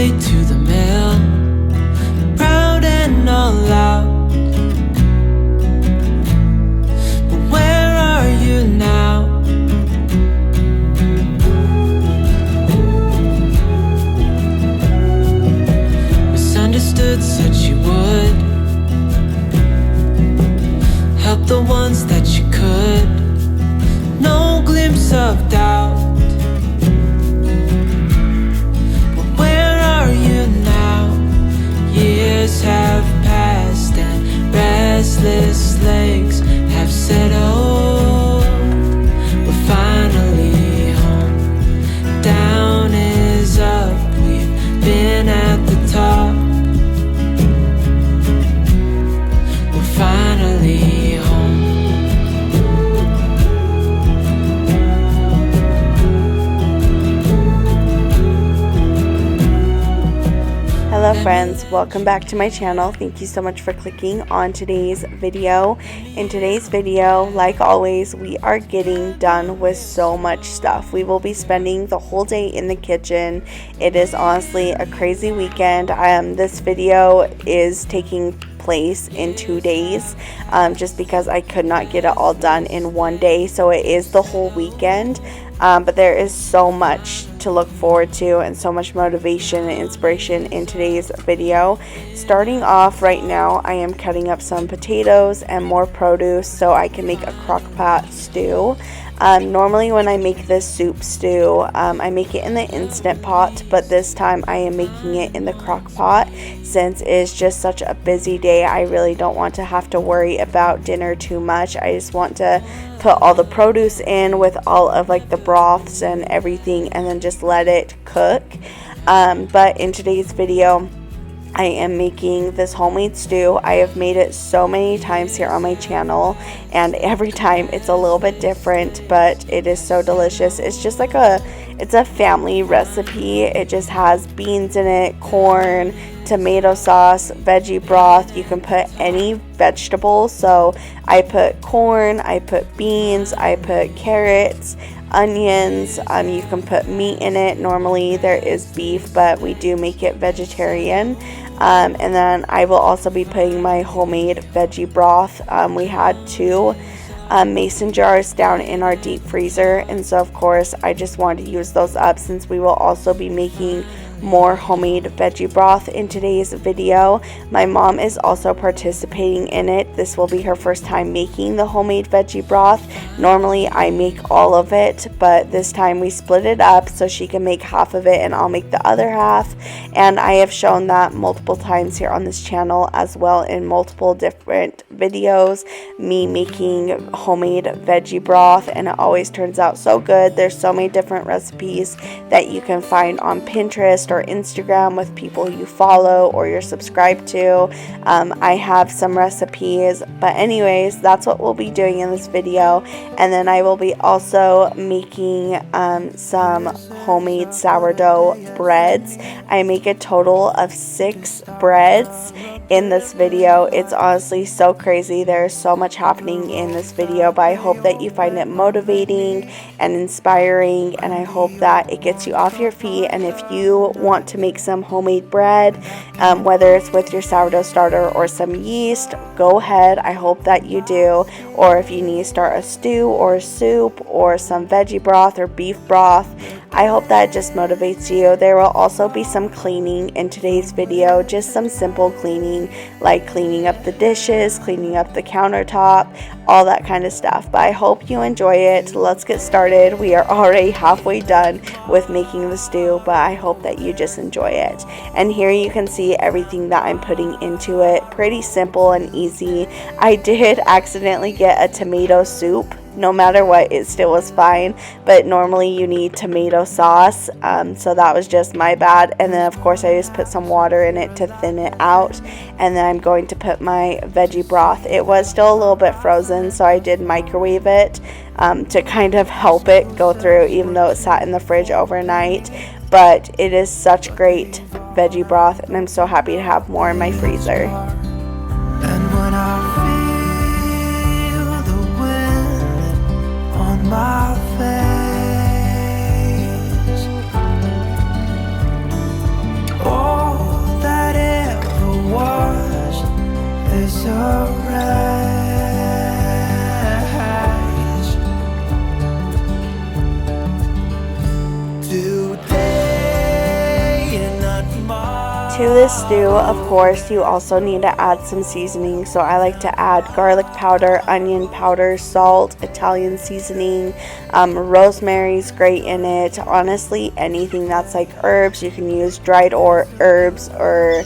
way to the mill, proud and all out. But where are you now? Misunderstood, said she would help the ones that she could. No glimpse of doubt. But where are you now? Years have passed and restless legs have settled. We're finally home. Down is up. We've been at the top. We're finally home. Hello friends, welcome back to my channel. Thank you so much for clicking on today's video. In today's video, like always, we are getting done with so much stuff. We will be spending the whole day in the kitchen. It is honestly a crazy weekend. This video is taking place in 2 days just because I could not get it all done in one day, so it is the whole weekend. But there is so much to look forward to and so much motivation and inspiration in today's video. Starting off right now, I am cutting up some potatoes and more produce so I can make a crockpot stew. Normally when I make this soup stew, I make it in the Instant Pot, but this time I am making it in the crock pot since it's just such a busy day. I really don't want to have to worry about dinner too much. I just want to put all the produce in with all of like the broths and everything and then just let it cook. But in today's video, I am making this homemade stew. I have made it so many times here on my channel, and every time it's a little bit different, but it is so delicious. It's just like it's a family recipe. It just has beans in it, corn, tomato sauce, veggie broth. You can put any vegetable. So I put corn, I put beans, I put carrots, onions. You can put meat in it. Normally there is beef, but we do make it vegetarian. And then I will also be putting my homemade veggie broth. We had 2 mason jars down in our deep freezer, and so of course I just wanted to use those up since we will also be making more homemade veggie broth in today's video. My mom is also participating in it. This will be her first time making the homemade veggie broth. Normally I make all of it, but this time we split it up so she can make half of it and I'll make the other half. And I have shown that multiple times here on this channel as well in multiple different videos, me making homemade veggie broth, and it always turns out so good. There's so many different recipes that you can find on Pinterest or Instagram with people you follow or you're subscribed to. I have some recipes, but anyways, that's what we'll be doing in this video. And then I will be also making some homemade sourdough breads. I make a total of 6 breads in this video. It's honestly so crazy. There's so much happening in this video, but I hope that you find it motivating and inspiring, and I hope that it gets you off your feet. And if you want to make some homemade bread, whether it's with your sourdough starter or some yeast, go ahead. I hope that you do. Or if you need to start a stew or a soup or some veggie broth or beef broth, I hope that just motivates you. There will also be some cleaning in today's video, just some simple cleaning, like cleaning up the dishes, cleaning up the countertop, all that kind of stuff. But I hope you enjoy it. Let's get started. We are already halfway done with making the stew, but I hope that you just enjoy it. And here you can see everything that I'm putting into it. Pretty simple and easy. I did accidentally get a tomato soup. No matter what, it still was fine, but normally you need tomato sauce, so that was just my bad. And then of course I just put some water in it to thin it out, and then I'm going to put my veggie broth. It was still a little bit frozen, so I did microwave it to kind of help it go through, even though it sat in the fridge overnight. But it is such great veggie broth, and I'm so happy to have more in my freezer. And when I my face, oh, To this stew, of course, you also need to add some seasoning. So I like to add garlic powder, onion powder, salt, Italian seasoning, rosemary's great in it. Honestly, anything that's like herbs, you can use dried herbs or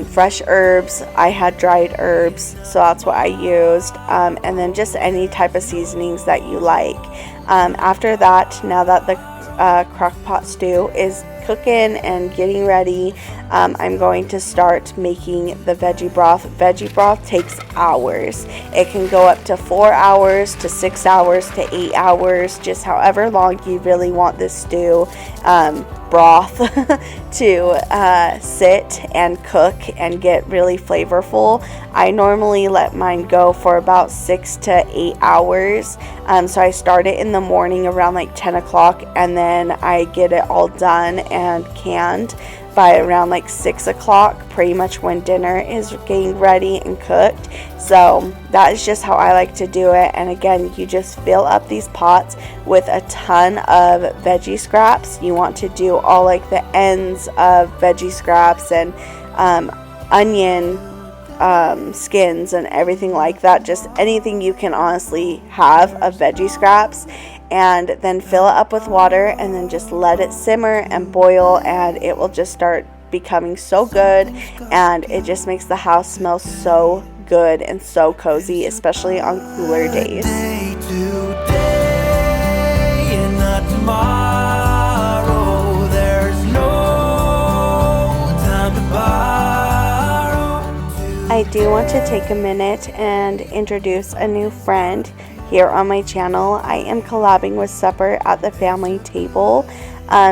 fresh herbs. I had dried herbs, so that's what I used. And then just any type of seasonings that you like. After that, now that the crockpot stew is cooking and getting ready, I'm going to start making the veggie broth. Veggie broth takes hours. It can go up to 4 hours to 6 hours to 8 hours, just however long you really want this stew broth to sit and cook and get really flavorful. I normally let mine go for about 6 to 8 hours. So I start it in the morning around like 10 o'clock, and then I get it all done and canned by around like 6 o'clock, pretty much when dinner is getting ready and cooked. So that is just how I like to do it. And again, you just fill up these pots with a ton of veggie scraps. You want to do all like the ends of veggie scraps and onion skins and everything like that. Just anything you can honestly have of veggie scraps. And then fill it up with water and then just let it simmer and boil, and it will just start becoming so good, and it just makes the house smell so good and so cozy, especially on cooler days. I do want to take a minute and introduce a new friend here on my channel. I am collabing with Supper at the Family Table.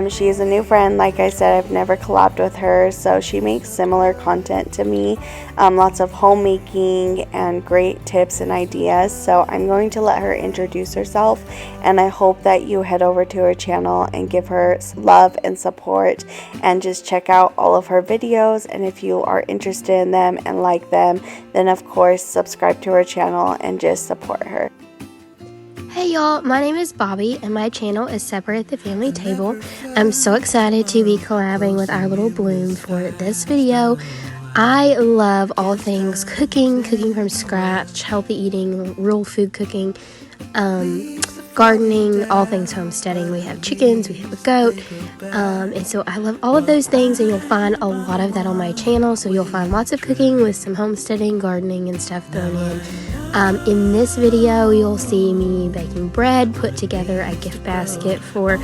She is a new friend. Like I said, I've never collabed with her, so she makes similar content to me, lots of homemaking and great tips and ideas. So I'm going to let her introduce herself, and I hope that you head over to her channel and give her love and support and just check out all of her videos. And if you are interested in them and like them, then of course subscribe to her channel and just support her. Hey y'all, my name is Bobby and my channel is Supper at the Family Table. I'm so excited to be collabing with our little Bloom for this video. I love all things cooking from scratch, healthy eating, real food cooking, gardening, all things homesteading. We have chickens, we have a goat, and so I love all of those things, and you'll find a lot of that on my channel. So you'll find lots of cooking with some homesteading, gardening, and stuff thrown in. In this video, you'll see me baking bread, put together a gift basket for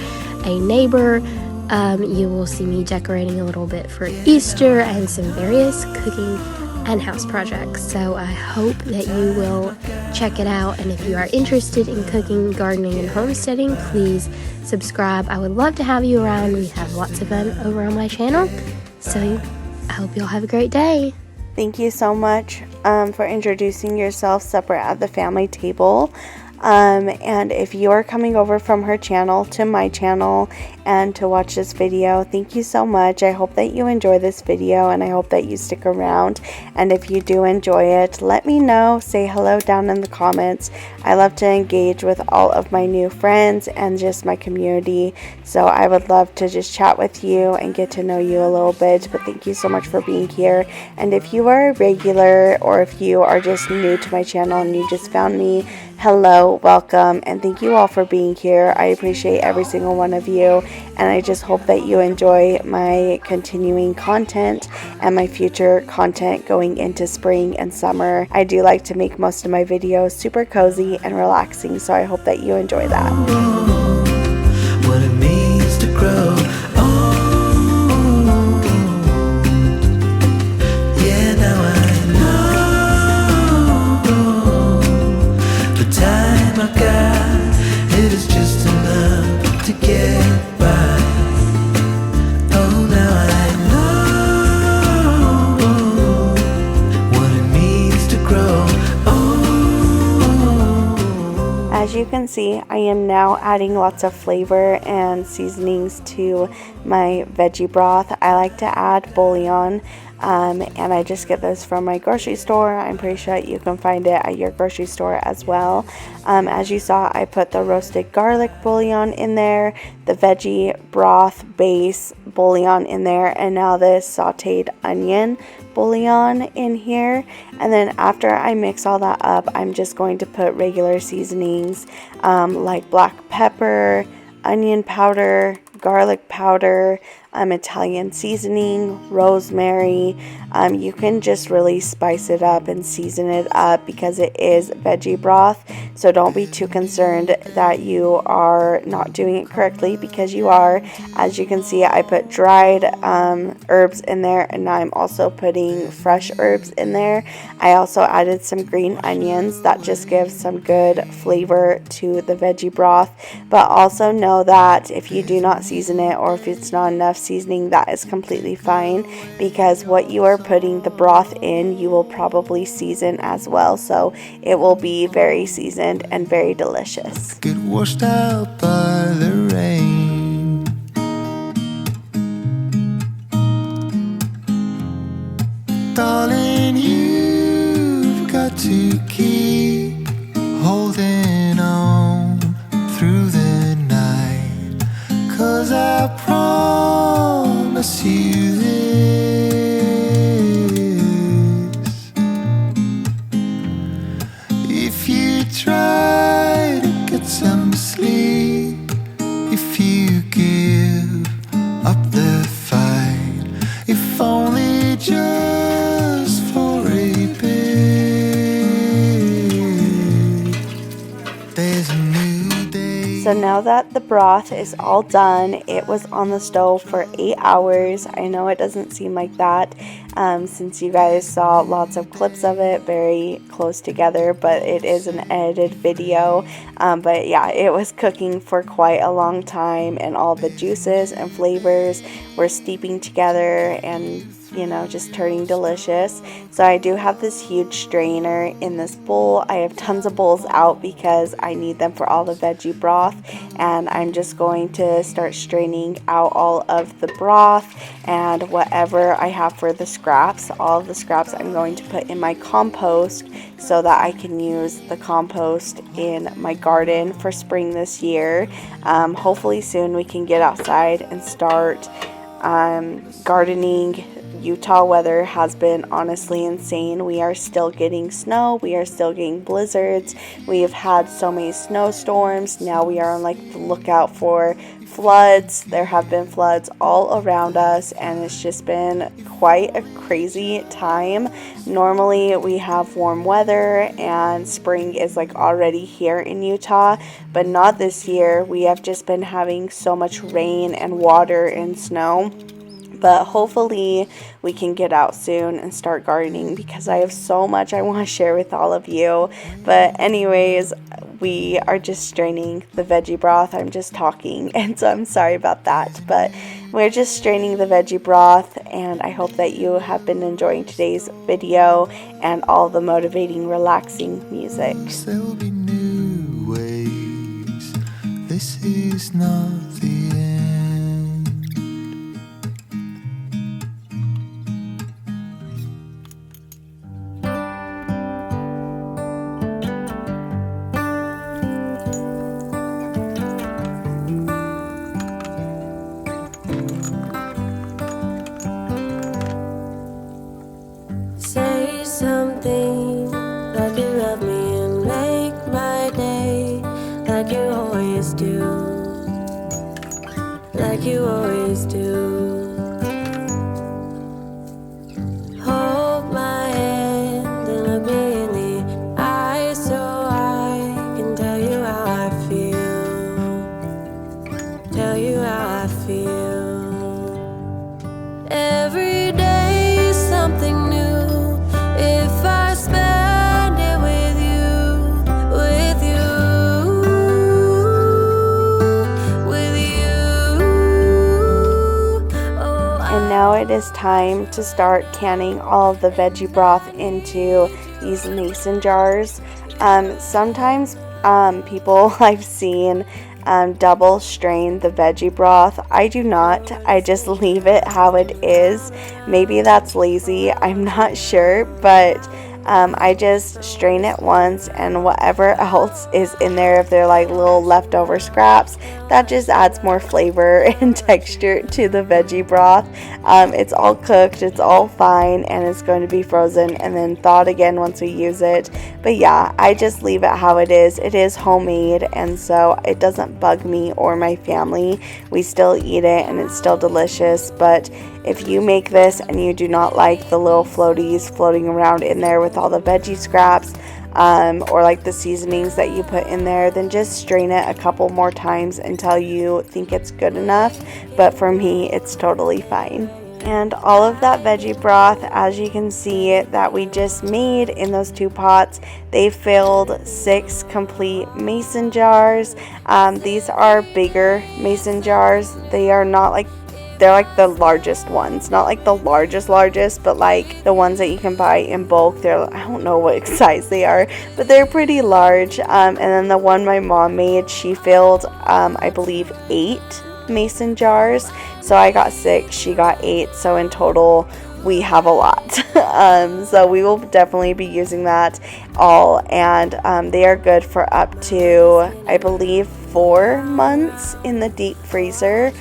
a neighbor. You will see me decorating a little bit for Easter and some various cooking and house projects. So I hope that you will check it out. And if you are interested in cooking, gardening, and homesteading, please subscribe. I would love to have you around. We have lots of fun over on my channel. So I hope you'll have a great day. Thank you so much for introducing yourself, Supper at the Family Table. And if you are coming over from her channel to my channel and to watch this video, thank you so much. I hope that you enjoy this video, and I hope that you stick around. And if you do enjoy it, let me know. Say hello down in the comments. I love to engage with all of my new friends and just my community, so I would love to just chat with you and get to know you a little bit. But thank you so much for being here. And if you are a regular, or if you are just new to my channel and you just found me, hello, welcome, and thank you all for being here. I appreciate every single one of you, and I just hope that you enjoy my continuing content and my future content going into spring and summer. I do like to make most of my videos super cozy and relaxing, so I hope that you enjoy that. What it means to grow. Yeah, now I know the time I got, it is just enough to get by. Oh, now I know what it means to grow. As you can see, I am now adding lots of flavor and seasonings to my veggie broth. I like to add bouillon. and I just get those from my grocery store. I'm pretty sure you can find it at your grocery store as well. As you saw, I put the roasted garlic bouillon in there, the veggie broth base bouillon in there, and now this sauteed onion bouillon in here. And then after I mix all that up, I'm just going to put regular seasonings like black pepper, onion powder, garlic powder, Italian seasoning, rosemary. You can just really spice it up and season it up because it is veggie broth. So don't be too concerned that you are not doing it correctly, because you are. As you can see, I put dried herbs in there, and now I'm also putting fresh herbs in there. I also added some green onions. That just gives some good flavor to the veggie broth. But also know that if you do not season it, or if it's not enough seasoning, that is completely fine, because what you are putting the broth in, you will probably season as well, so it will be very seasoned and very delicious. Get washed out by the rain. Darling, you've got to keep holding on through the night, 'cause I promise you this: if you try to get some sleep, if you give up the fight, if only just for a bit, there's a new day. So now that the broth is all done, it was on the stove for 8 hours. I know it doesn't seem like that, since you guys saw lots of clips of it very close together, but it is an edited video. But yeah, it was cooking for quite a long time, and all the juices and flavors were steeping together and, you know, just turning delicious. So I do have this huge strainer in this bowl. I have tons of bowls out because I need them for all the veggie broth, and I'm just going to start straining out all of the broth and whatever I have for the scraps. All of the scraps I'm going to put in my compost so that I can use the compost in my garden for spring this year. Hopefully soon we can get outside and start gardening. Utah weather has been honestly insane. We are still getting snow. We are still getting blizzards. We have had so many snowstorms. Now we are on like the lookout for floods. There have been floods all around us, and it's just been quite a crazy time. Normally we have warm weather and spring is like already here in Utah, but not this year. We have just been having so much rain and water and snow. But hopefully we can get out soon and start gardening, because I have so much I want to share with all of you. But anyways, we are just straining the veggie broth. I'm just talking, and so I'm sorry about that. But we're just straining the veggie broth, and I hope that you have been enjoying today's video and all the motivating, relaxing music. There'll be new ways. This is not the end. Say something like you love me and make my day, like you always do, like you always do. Hold my hand and look me in the eyes so I can tell you how I feel, tell you how I feel. Every day something new. If I spend it with you, with you, with you. Oh, And now it is time to start canning all of the veggie broth into these mason jars. Sometimes people I've seen double strain the veggie broth. I do not. I just leave it how it is. Maybe that's lazy. I'm not sure, but I just strain it once, and whatever else is in there, if they're like little leftover scraps, that just adds more flavor and texture to the veggie broth. It's all cooked, it's all fine, and it's going to be frozen and then thawed again once we use it. But yeah, I just leave it how it is. It is homemade, and so it doesn't bug me or my family. We still eat it and it's still delicious. But if you make this and you do not like the little floaties floating around in there with all the veggie scraps, or like the seasonings that you put in there, then just strain it a couple more times until you think it's good enough. But for me, it's totally fine. And all of that veggie broth, as you can see, that we just made in those 2 pots, they filled 6 complete mason jars. These are bigger mason jars. They are not like, they're like the largest ones, not like the largest, but like the ones that you can buy in bulk. They're, I don't know what size they are, but they're pretty large. And then the one my mom made, she filled, I believe 8 mason jars. So I got 6, she got 8. So in total, we have a lot. So we will definitely be using that all, and they are good for up to, I believe, 4 months in the deep freezer.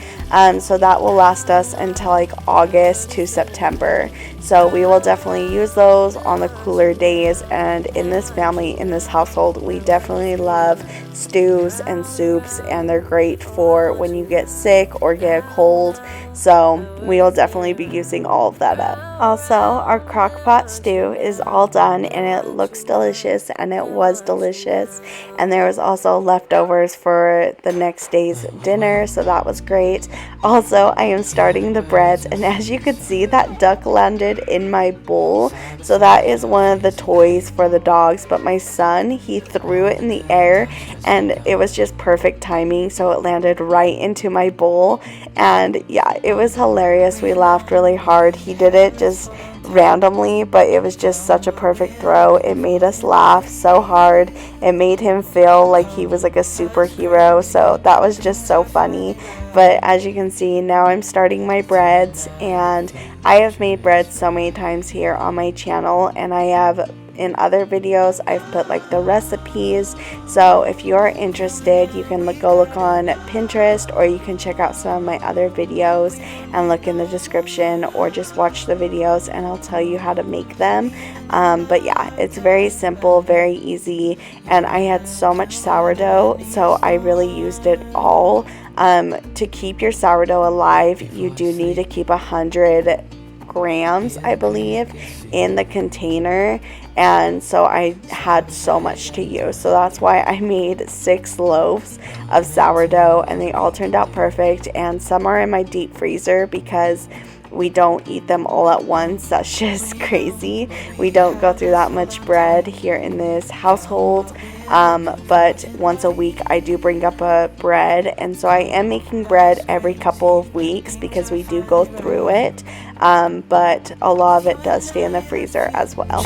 So that will last us until like August to September. So we will definitely use those on the cooler days. And in this family, in this household, we definitely love stews and soups, and they're great for when you get sick or get a cold. So we will definitely be using all of that up. Also, our crockpot stew is all done, and it looks delicious, and it was delicious. And there was also leftovers for the next day's dinner, so that was great. Also, I am starting the breads, and as you could see, that duck landed in my bowl. So that is one of the toys for the dogs, but my son, he threw it in the air, and it was just perfect timing, so it landed right into my bowl. And yeah, it was hilarious. We laughed really hard. He did it just randomly, but it was just such a perfect throw. It made us laugh so hard. It made him feel like he was like a superhero, so that was just so funny. But as you can see, now I'm starting my breads, and I have made breads so many times here on my channel, and I have in other videos I've put like the recipes. So if you are interested, you can go look on Pinterest, or you can check out some of my other videos and look in the description, or just watch the videos and I'll tell you how to make them. But yeah, it's very simple, very easy, and I had so much sourdough, so I really used it all. To keep your sourdough alive, you do need to keep 100 grams, I believe, in the container, and so I had so much to use. So that's why I made 6 loaves of sourdough, and they all turned out perfect. And some are in my deep freezer because we don't eat them all at once. That's just crazy. We don't go through that much bread here in this household. But once a week I do bring up a bread, and so I am making bread every couple of weeks because we do go through it, but a lot of it does stay in the freezer as well.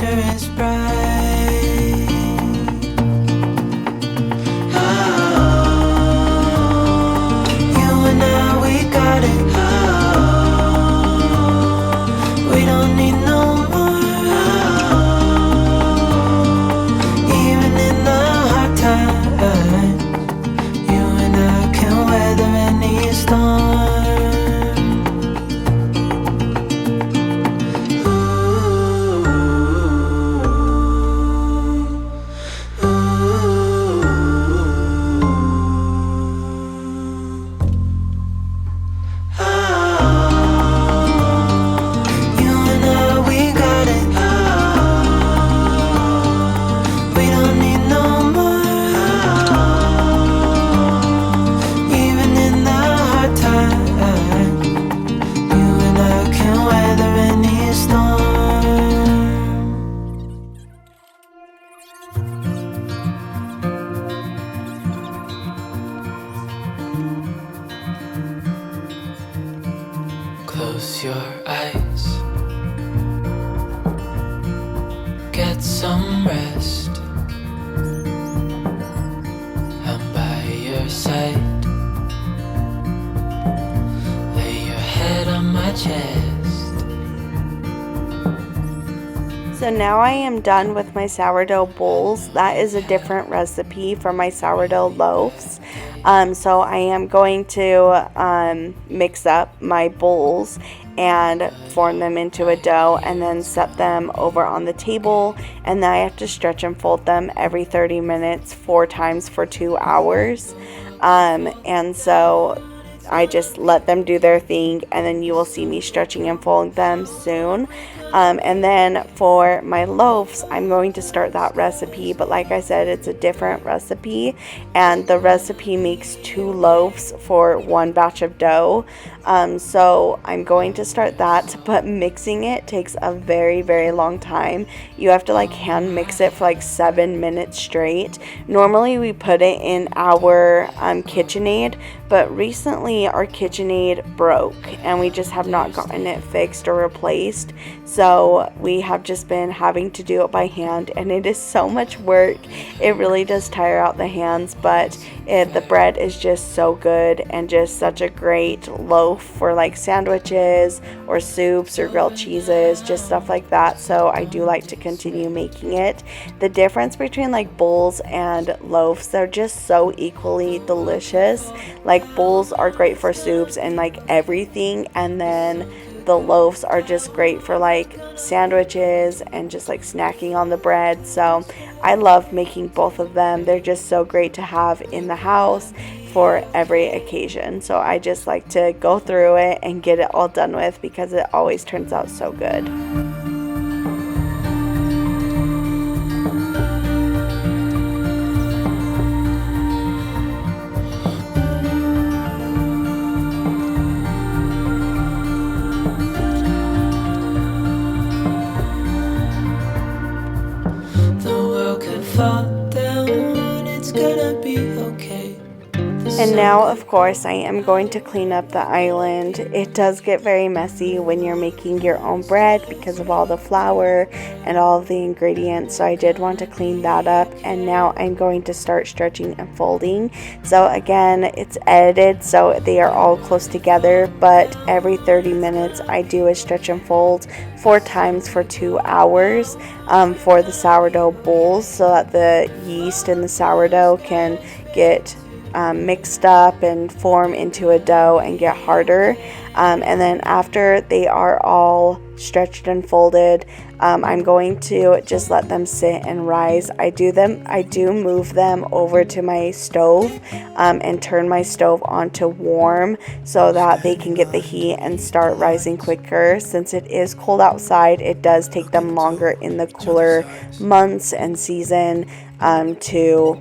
Close your eyes, get some rest. I'm by your side. chest. So now I am done with my sourdough bowls. That is a different recipe for my sourdough loaves. So I am going to mix up my bowls and form them into a dough and then set them over on the table, and then I have to stretch and fold them every 30 minutes 4 times for 2 hours. And so I just let them do their thing, and then you will see me stretching and folding them soon. And then for my loaves, I'm going to start that recipe, but like I said, it's a different recipe, and the recipe makes 2 loaves for 1 batch of dough. So I'm going to start that, but mixing it takes a very, very long time. You have to like hand mix it for like 7 minutes straight. Normally we put it in our KitchenAid, but recently our KitchenAid broke and we just have not gotten it fixed or replaced. So we have just been having to do it by hand, and it is so much work. It really does tire out the hands, but the bread is just so good and just such a great loaf for like sandwiches or soups or grilled cheeses, just stuff like that. So I do like to continue making it. The difference between like bowls and loaves, they're just so equally delicious. Like bowls are great for soups and like everything, and then the loaves are just great for like sandwiches and just like snacking on the bread. So I love making both of them. They're just so great to have in the house for every occasion. So I just like to go through it and get it all done with because it always turns out so good. And now, of course, I am going to clean up the island. It does get very messy when you're making your own bread because of all the flour and all of the ingredients. So I did want to clean that up. And now I'm going to start stretching and folding. So again, it's edited so they are all close together. But every 30 minutes, I do a stretch and fold 4 times for 2 hours for the sourdough bowls, so that the yeast in the sourdough can get mixed up and form into a dough and get harder. And then after they are all stretched and folded, I'm going to just let them sit and rise. I do move them over to my stove and turn my stove on to warm so that they can get the heat and start rising quicker. Since it is cold outside, it does take them longer in the cooler months and season to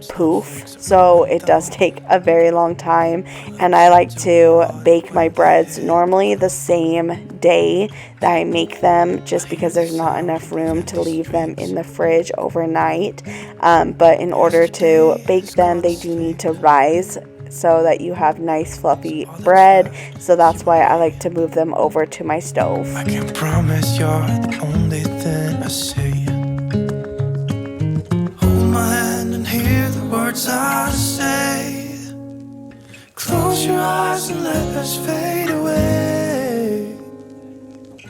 poof, so it does take a very long time. And I like to bake my breads normally the same day that I make them, just because there's not enough room to leave them in the fridge overnight. But in order to bake them, they do need to rise so that you have nice fluffy bread. So that's why I like to move them over to my stove. I can promise you're the only thing I see. Hold my hand and hear the words I say. Close your eyes and let us fade away.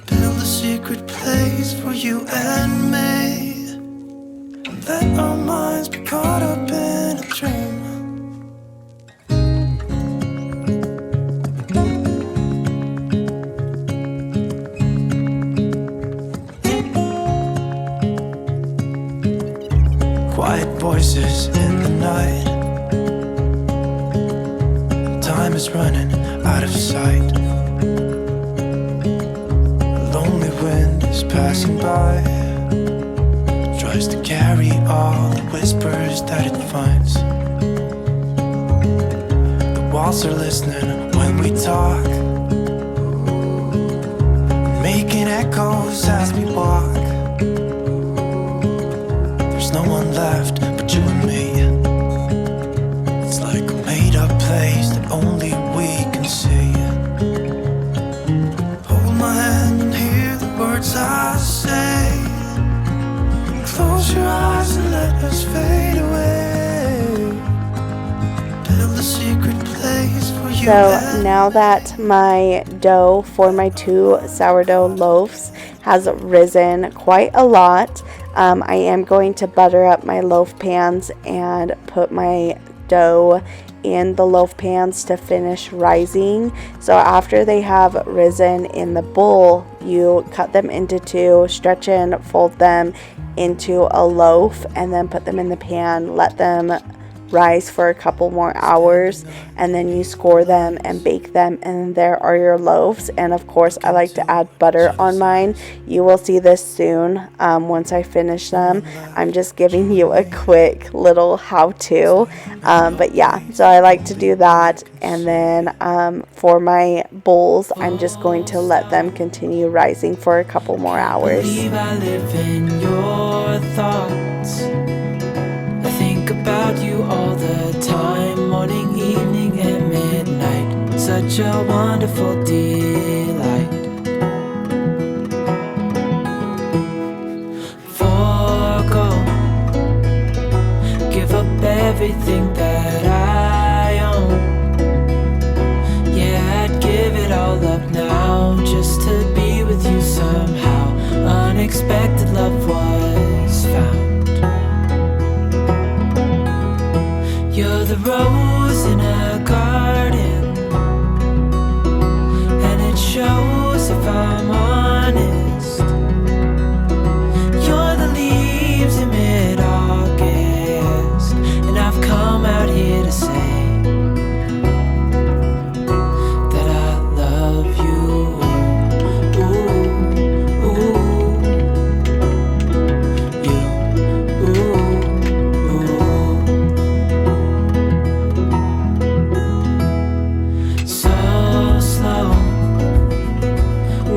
Build a secret place for you and me. Let our minds be caught up in a dream. Quiet voices in the night. Time is running out of sight. A lonely wind is passing by. Tries to carry all the whispers that it finds. The walls are listening when we talk, making echoes as we walk. There's no one left but you and me. It's like a made-up place that only we can see. Hold my hand and hear the words I say. Close your eyes and let us fade away. Build a secret place for you So now that my dough for my 2 sourdough loaves has risen quite a lot, I am going to butter up my loaf pans and put my dough in the loaf pans to finish rising. So after they have risen in the bowl, you cut them into 2, stretch and fold them into a loaf, and then put them in the pan, let them rise for a couple more hours, and then you score them and bake them, and there are your loaves. And of course I like to add butter on mine. You will see this soon once I finish them. I'm just giving you a quick little how-to, but yeah, so I like to do that. And then for my bowls, I'm just going to let them continue rising for a couple more hours. I live in your thoughts. I think about you all the time, morning, evening, and midnight. Such a wonderful delight. Forgo, give up everything that I own. Yeah, I'd give it all up now, just to be with you somehow. Unexpected love was found. You're the rose in a garden, and it shows if I'm honest. You're the leaves in mid-August, and I've come out here to say that I love you. Ooh, ooh, you, ooh, ooh.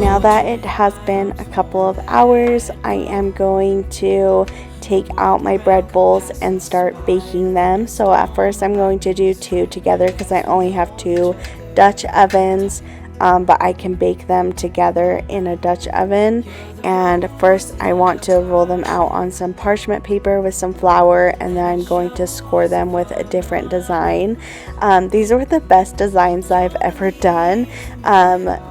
Now that it has been a couple of hours, I am going to take out my bread bowls and start baking them. So at first I'm going to do 2 together because I only have 2 Dutch ovens, but I can bake them together in a Dutch oven. And first I want to roll them out on some parchment paper with some flour, and then I'm going to score them with a different design. These were the best designs I've ever done.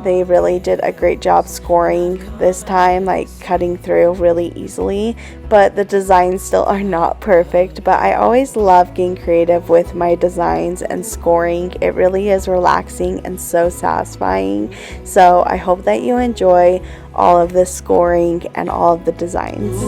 They really did a great job scoring this time, like cutting through really easily, but the designs still are not perfect. But I always love getting creative with my designs and scoring. It really is relaxing and so satisfying. So I hope that you enjoy all of the scoring and all of the designs.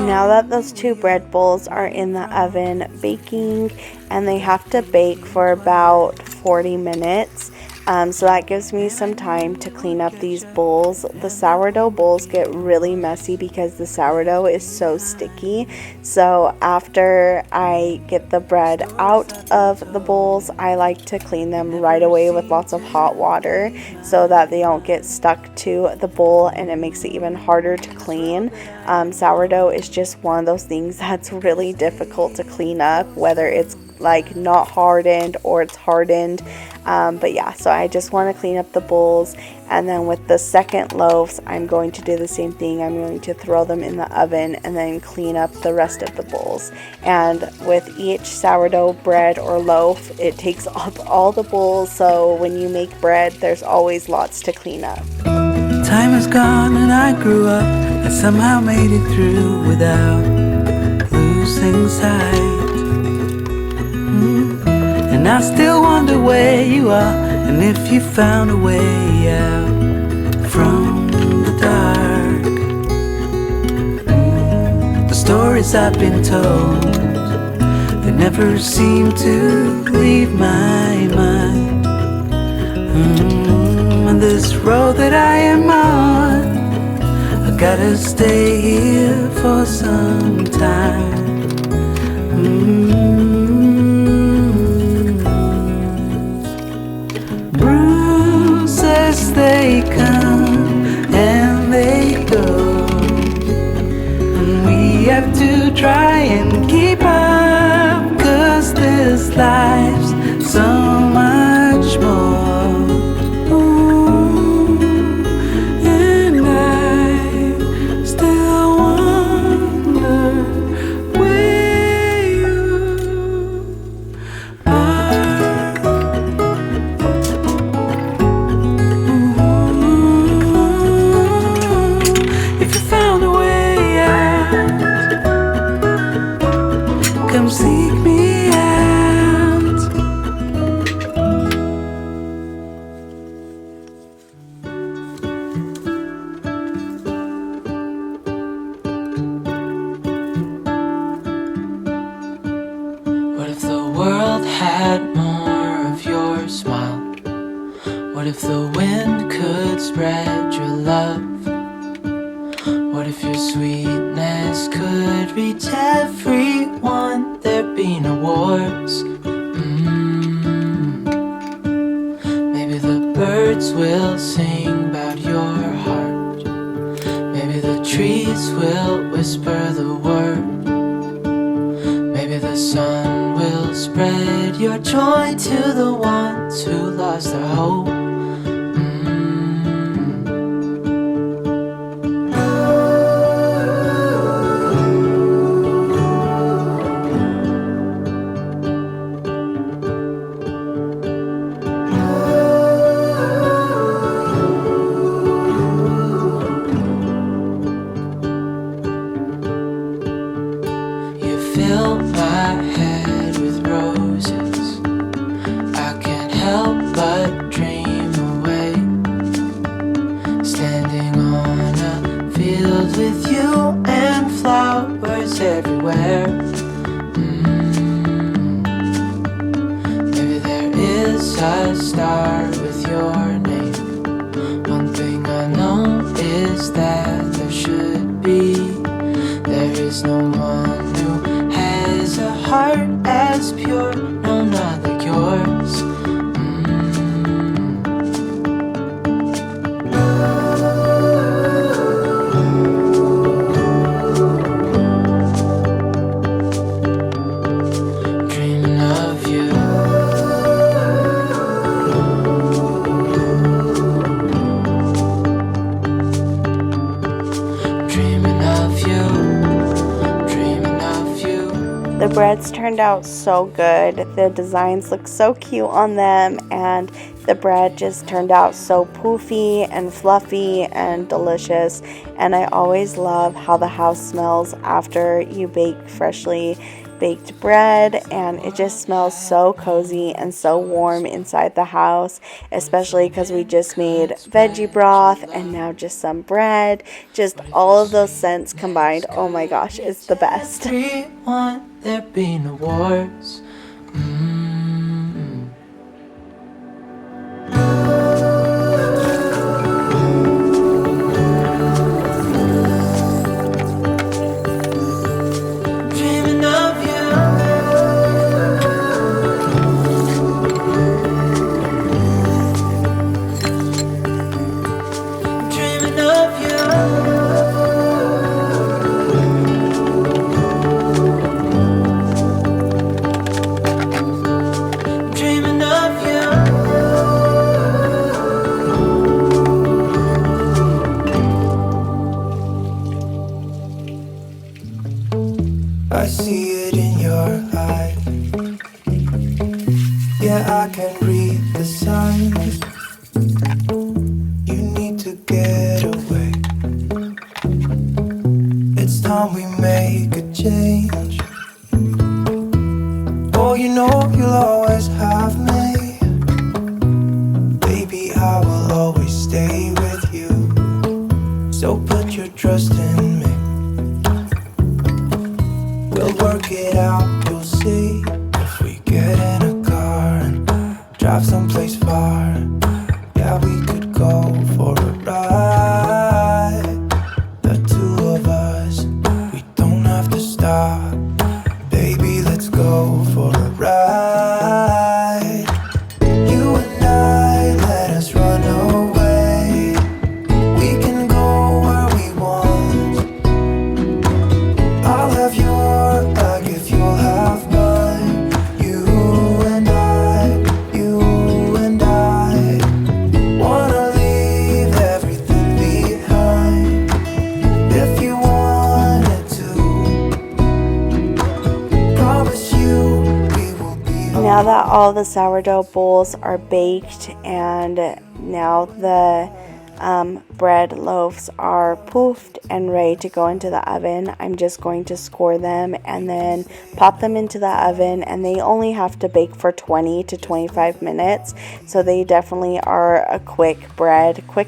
Now that those 2 bread bowls are in the oven baking, and they have to bake for about 40 minutes, so that gives me some time to clean up these bowls. The sourdough bowls get really messy because the sourdough is so sticky. So after I get the bread out of the bowls, I like to clean them right away with lots of hot water so that they don't get stuck to the bowl, and it makes it even harder to clean. Sourdough is just one of those things that's really difficult to clean up, whether it's like not hardened or it's hardened. But yeah, so I just want to clean up the bowls, and then with the second loaves I'm going to do the same thing. I'm going to throw them in the oven and then clean up the rest of the bowls. And with each sourdough bread or loaf, it takes up all the bowls, so when you make bread there's always lots to clean up. Time is gone and I grew up. I somehow made it through without losing sight. And I still wonder where you are, and if you found a way out from the dark. The stories I've been told, they never seem to leave my mind. And this road that I am on, I gotta stay here for some time. Bruises, they come and they go, and we have to try and keep up, 'cause this life's so much more. Seek me out. What if the world had more of your smile? What if the wind could spread your love? What if your sweetness could reach everyone? There'd be no wars. Maybe the birds will sing about your heart. Maybe the trees will whisper the word. Maybe the sun will spread your joy to the ones who lost their hope. Fill my head with roses, I can't help but dream away, standing on a field with you and flowers everywhere. Maybe there is a star with your name. One thing I know is that there should be. There is no one who has a heart as pure, no, not like yours. Dreaming of you. Dreaming of you. The breads turned out so good. The designs look so cute on them, and the bread just turned out so poofy and fluffy and delicious. And I always love how the house smells after you bake freshly baked bread, and it just smells so cozy and so warm inside the house, especially because we just made veggie broth and now just some bread. Just all of those scents combined, oh my gosh, it's the best. There be no wars. Dreaming of you. Dreaming of you. see it in your eyes. Yeah, I can read the signs. You need to get away. It's time we make a change. Oh, you know you'll always have me. Baby, I will always stay with you. So put your trust in me. We'll work it out, you'll see. If we get in a car and drive someplace far, yeah, we could go for a ride. The two of us, we don't have to stop. Baby, let's go for a ride. You and I, let us run away. We can go where we want. I'll have your bag if you'll have mine. You and I wanna leave everything behind. If you wanted to, promise you we will be. Now that all the sourdough bowls are baked and now the bread loaves are poofed and ready to go into the oven, I'm just going to score them and then pop them into the oven, and they only have to bake for 20 to 25 minutes, so they definitely are a quick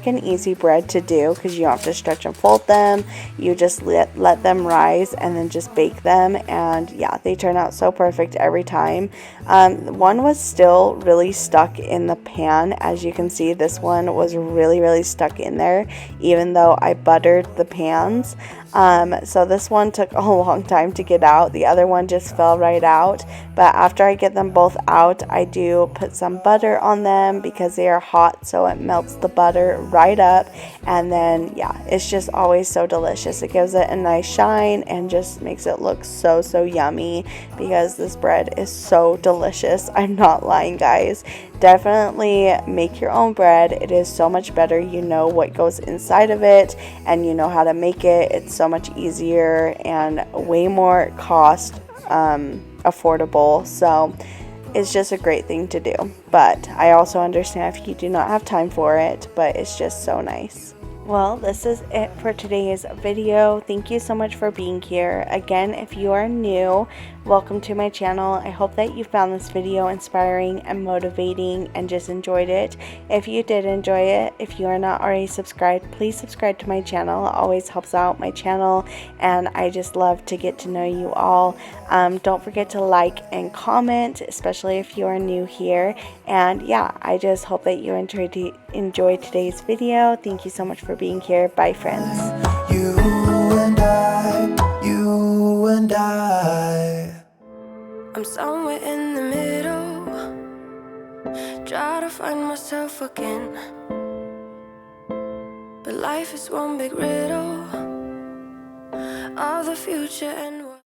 and easy bread to do because you don't have to stretch and fold them. You just let them rise and then just bake them, and yeah, they turn out so perfect every time. One was still really stuck in the pan. As you can see, this one was really stuck in there even though I buttered the pans. So this one took a long time to get out. The other one just fell right out. But after I get them both out, I do put some butter on them because they are hot, so it melts the butter right up. And then yeah, it's just always so delicious. It gives it a nice shine and just makes it look so yummy because this bread is so delicious. I'm not lying, guys. Definitely make your own bread. It is so much better. You know what goes inside of it and you know how to make it. It's so much easier and way more cost affordable. So it's just a great thing to do. But I also understand if you do not have time for it, but it's just so nice. Well, this is it for today's video. Thank you so much for being here. Again, if you are new, welcome to my channel. I hope that you found this video inspiring and motivating and just enjoyed it. If you did enjoy it, if you are not already subscribed, please subscribe to my channel. It always helps out my channel, and I just love to get to know you all. Don't forget to like and comment, especially if you are new here. And yeah, I just hope that you enjoyed today's video. Thank you so much for being here. Bye, friends. You and I. I'm somewhere in the middle, try to find myself again. But life is one big riddle of the future and